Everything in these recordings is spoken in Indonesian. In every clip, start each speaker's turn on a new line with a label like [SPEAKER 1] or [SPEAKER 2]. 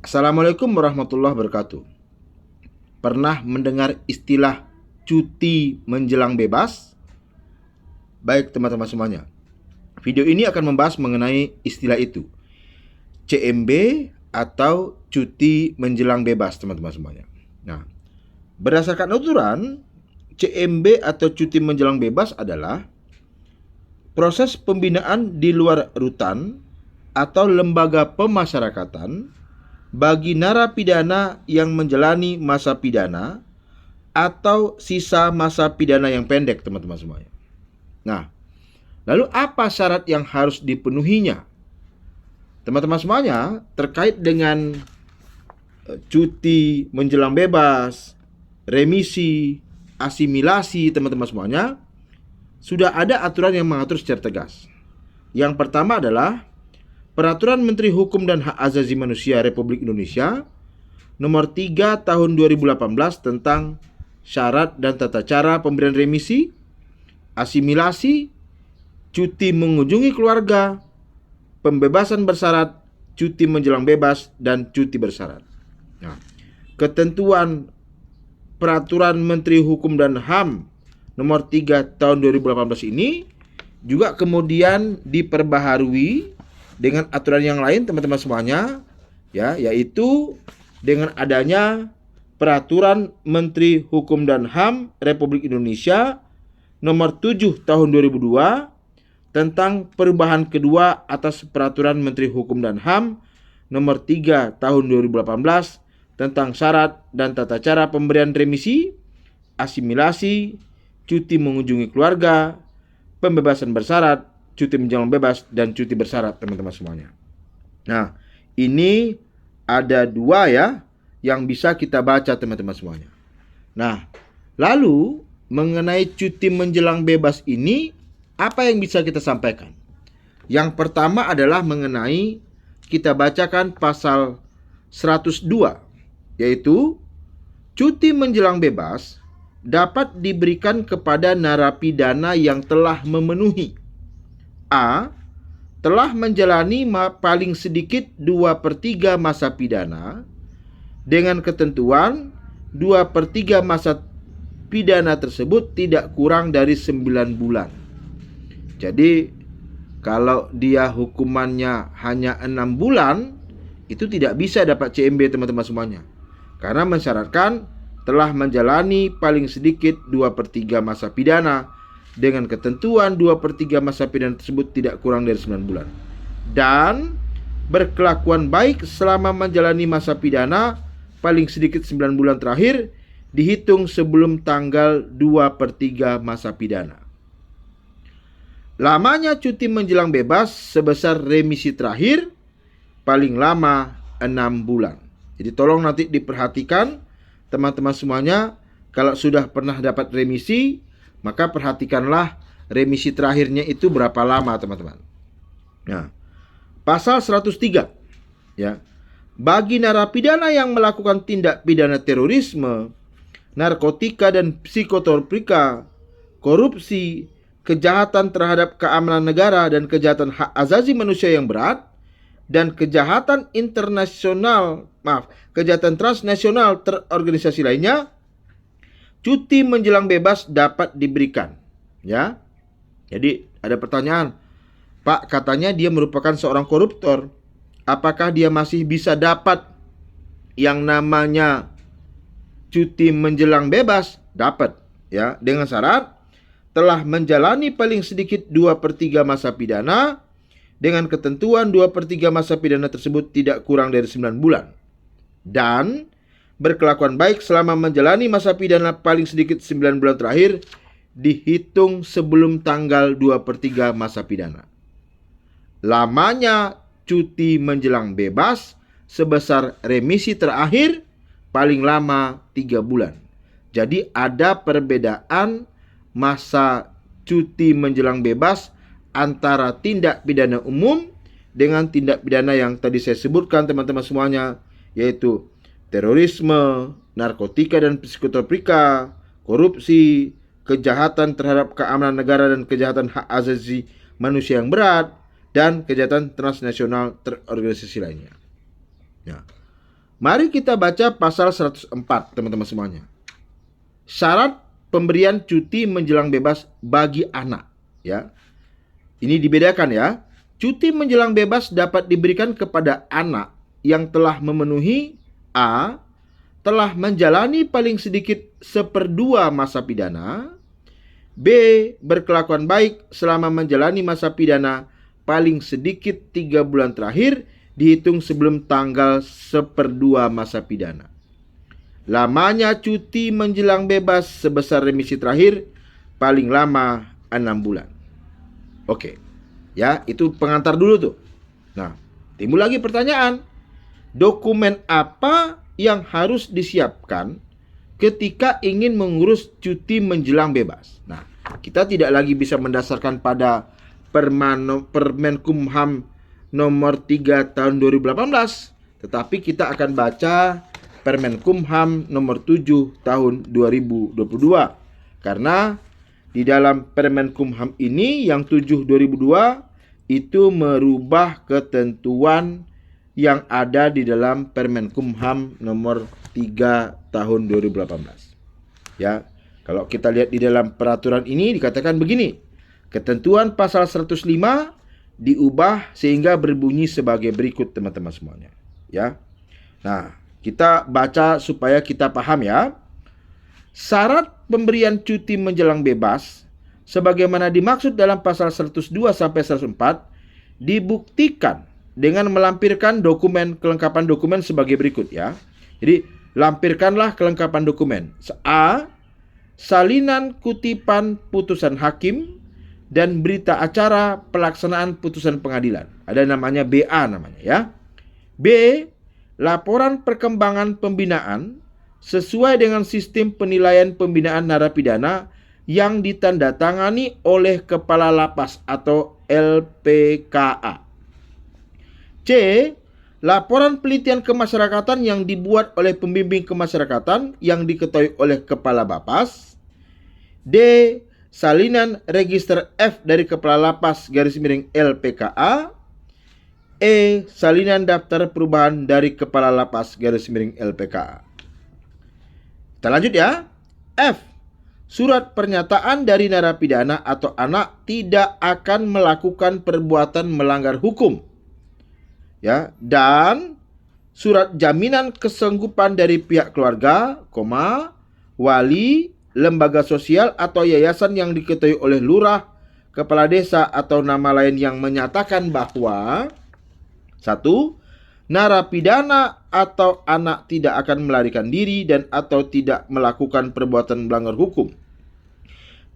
[SPEAKER 1] Assalamualaikum warahmatullahi wabarakatuh. Pernah mendengar istilah cuti menjelang bebas? Baik teman-teman semuanya, video ini akan membahas mengenai istilah itu, CMB atau cuti menjelang bebas teman-teman semuanya. Nah, berdasarkan aturan, CMB atau cuti menjelang bebas adalah proses pembinaan di luar rutan atau lembaga pemasyarakatan bagi narapidana yang menjalani masa pidana atau sisa masa pidana yang pendek, teman-teman semuanya. Nah, lalu apa syarat yang harus dipenuhinya? Teman-teman semuanya, terkait dengan cuti menjelang bebas, remisi, asimilasi, teman-teman semuanya, sudah ada aturan yang mengatur secara tegas. Yang pertama adalah Peraturan Menteri Hukum dan Hak Asasi Manusia Republik Indonesia Nomor 3 Tahun 2018 tentang syarat dan tata cara pemberian remisi, asimilasi, cuti mengunjungi keluarga, pembebasan bersyarat, cuti menjelang bebas, dan cuti bersyarat. Nah, ketentuan Peraturan Menteri Hukum dan HAM Nomor 3 Tahun 2018 ini juga kemudian diperbaharui dengan aturan yang lain, teman-teman semuanya, ya, yaitu dengan adanya Peraturan Menteri Hukum dan HAM Republik Indonesia Nomor 7 Tahun 2002 tentang perubahan kedua atas Peraturan Menteri Hukum dan HAM Nomor 3 Tahun 2018 tentang syarat dan tata cara pemberian remisi, asimilasi, cuti mengunjungi keluarga, pembebasan bersyarat, cuti menjelang bebas, dan cuti bersyarat, teman-teman semuanya. Nah, ini ada dua ya yang bisa kita baca, teman-teman semuanya. Nah, lalu mengenai cuti menjelang bebas ini, apa yang bisa kita sampaikan? Yang pertama adalah mengenai, kita bacakan pasal 102, yaitu cuti menjelang bebas dapat diberikan kepada narapidana yang telah memenuhi A. Telah menjalani paling sedikit 2/3 masa pidana dengan ketentuan 2/3 masa pidana tersebut tidak kurang dari 9 bulan. Jadi kalau dia hukumannya hanya 6 bulan, itu tidak bisa dapat CMB, teman-teman semuanya, karena mensyaratkan telah menjalani paling sedikit 2/3 masa pidana dengan ketentuan 2/3 masa pidana tersebut tidak kurang dari 9 bulan. Dan berkelakuan baik selama menjalani masa pidana paling sedikit 9 bulan terakhir dihitung sebelum tanggal 2/3 masa pidana. Lamanya cuti menjelang bebas sebesar remisi terakhir paling lama 6 bulan. Jadi tolong nanti diperhatikan teman-teman semuanya, kalau sudah pernah dapat remisi, maka perhatikanlah remisi terakhirnya itu berapa lama, teman-teman. Nah, pasal 103 ya. Bagi narapidana yang melakukan tindak pidana terorisme, narkotika dan psikotropika, korupsi, kejahatan terhadap keamanan negara dan kejahatan hak asasi manusia yang berat, dan kejahatan kejahatan transnasional terorganisasi lainnya, cuti menjelang bebas dapat diberikan, ya. Jadi ada pertanyaan, Pak, katanya dia merupakan seorang koruptor, apakah dia masih bisa dapat yang namanya cuti menjelang bebas? Dapat, ya, dengan syarat telah menjalani paling sedikit 2/3 masa pidana dengan ketentuan 2/3 masa pidana tersebut tidak kurang dari 9 bulan. Dan berkelakuan baik selama menjalani masa pidana paling sedikit 9 bulan terakhir dihitung sebelum tanggal 2/3 masa pidana. Lamanya cuti menjelang bebas sebesar remisi terakhir paling lama 3 bulan. Jadi ada perbedaan masa cuti menjelang bebas antara tindak pidana umum dengan tindak pidana yang tadi saya sebutkan, teman-teman semuanya, yaitu terorisme, narkotika dan psikotropika, korupsi, kejahatan terhadap keamanan negara dan kejahatan hak asasi manusia yang berat, dan kejahatan transnasional terorganisasi lainnya. Nah, Mari kita baca pasal 104, teman-teman semuanya. Syarat pemberian cuti menjelang bebas bagi anak, ya. Ini dibedakan ya. Cuti menjelang bebas dapat diberikan kepada anak yang telah memenuhi A. telah menjalani paling sedikit 1/2 masa pidana, B. berkelakuan baik selama menjalani masa pidana paling sedikit 3 bulan terakhir dihitung sebelum tanggal 1/2 masa pidana. Lamanya cuti menjelang bebas sebesar remisi terakhir paling lama 6 bulan. Oke. Ya, itu pengantar dulu tuh. Nah, timbul lagi pertanyaan. Dokumen apa yang harus disiapkan ketika ingin mengurus cuti menjelang bebas? Nah, kita tidak lagi bisa mendasarkan pada Permenkumham nomor 3 tahun 2018, tetapi kita akan baca Permenkumham nomor 7 tahun 2022. Karena di dalam Permenkumham ini yang 7 2002 itu merubah ketentuan yang ada di dalam Permenkumham nomor 3 tahun 2018. Ya, kalau kita lihat di dalam peraturan ini dikatakan begini. Ketentuan pasal 105 diubah sehingga berbunyi sebagai berikut, teman-teman semuanya. Ya. Nah, kita baca supaya kita paham ya. Syarat pemberian cuti menjelang bebas sebagaimana dimaksud dalam pasal 102 sampai 104 dibuktikan dengan melampirkan kelengkapan dokumen sebagai berikut ya. Jadi, lampirkanlah kelengkapan dokumen. A. Salinan kutipan putusan hakim dan berita acara pelaksanaan putusan pengadilan. Ada namanya BA namanya ya. B. Laporan perkembangan pembinaan sesuai dengan sistem penilaian pembinaan narapidana yang ditandatangani oleh Kepala Lapas atau LPKA. C. Laporan penelitian kemasyarakatan yang dibuat oleh pembimbing kemasyarakatan yang diketahui oleh Kepala Bapas. D. Salinan register F dari Kepala Lapas _LPKA. E. Salinan daftar perubahan dari Kepala Lapas _LPKA. Kita lanjut ya. F. Surat pernyataan dari narapidana atau anak tidak akan melakukan perbuatan melanggar hukum. Ya, dan surat jaminan kesanggupan dari pihak keluarga, wali, lembaga sosial atau yayasan yang diketahui oleh lurah, kepala desa atau nama lain yang menyatakan bahwa 1. Narapidana atau anak tidak akan melarikan diri dan atau tidak melakukan perbuatan melanggar hukum,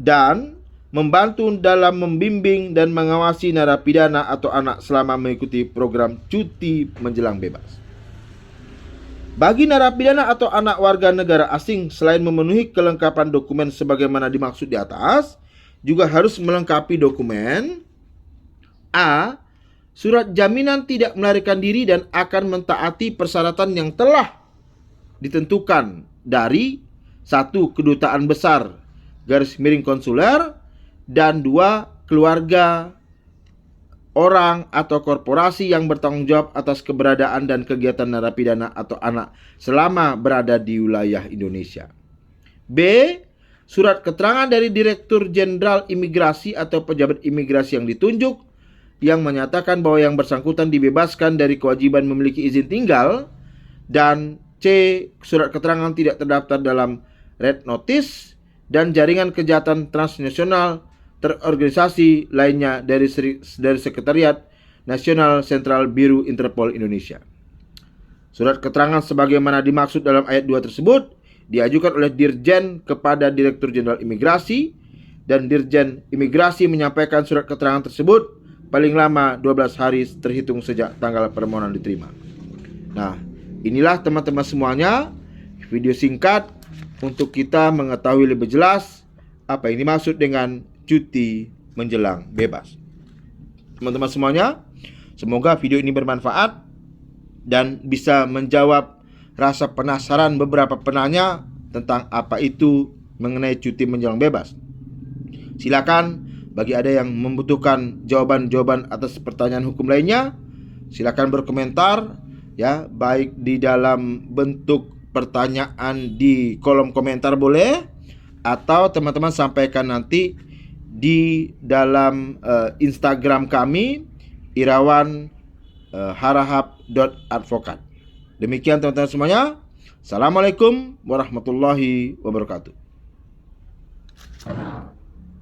[SPEAKER 1] dan membantu dalam membimbing dan mengawasi narapidana atau anak selama mengikuti program cuti menjelang bebas. Bagi narapidana atau anak warga negara asing, selain memenuhi kelengkapan dokumen sebagaimana dimaksud di atas, juga harus melengkapi dokumen A. Surat jaminan tidak melarikan diri dan akan mentaati persyaratan yang telah ditentukan dari 1. Kedutaan besar _konsuler dan 2. Keluarga, orang atau korporasi yang bertanggung jawab atas keberadaan dan kegiatan narapidana atau anak selama berada di wilayah Indonesia. B. Surat keterangan dari Direktur Jenderal Imigrasi atau pejabat imigrasi yang ditunjuk yang menyatakan bahwa yang bersangkutan dibebaskan dari kewajiban memiliki izin tinggal, dan C. Surat keterangan tidak terdaftar dalam Red Notice dan jaringan kejahatan transnasional terorganisasi lainnya dari Sekretariat Nasional Sentral Biru Interpol Indonesia. Surat keterangan sebagaimana dimaksud dalam ayat 2 tersebut diajukan oleh Dirjen kepada Direktur Jenderal Imigrasi, dan Dirjen Imigrasi menyampaikan surat keterangan tersebut paling lama 12 hari terhitung sejak tanggal permohonan diterima. Nah, inilah teman-teman semuanya video singkat untuk kita mengetahui lebih jelas apa yang dimaksud dengan cuti menjelang bebas. Teman-teman semuanya, semoga video ini bermanfaat dan bisa menjawab rasa penasaran beberapa penanya tentang apa itu mengenai cuti menjelang bebas. Silakan bagi ada yang membutuhkan jawaban-jawaban atas pertanyaan hukum lainnya, silakan berkomentar. ya, baik di dalam bentuk pertanyaan di kolom komentar boleh, atau teman-teman sampaikan nanti di dalam Instagram kami irawan harahap.advokat. Demikian teman-teman semuanya. Assalamualaikum warahmatullahi wabarakatuh.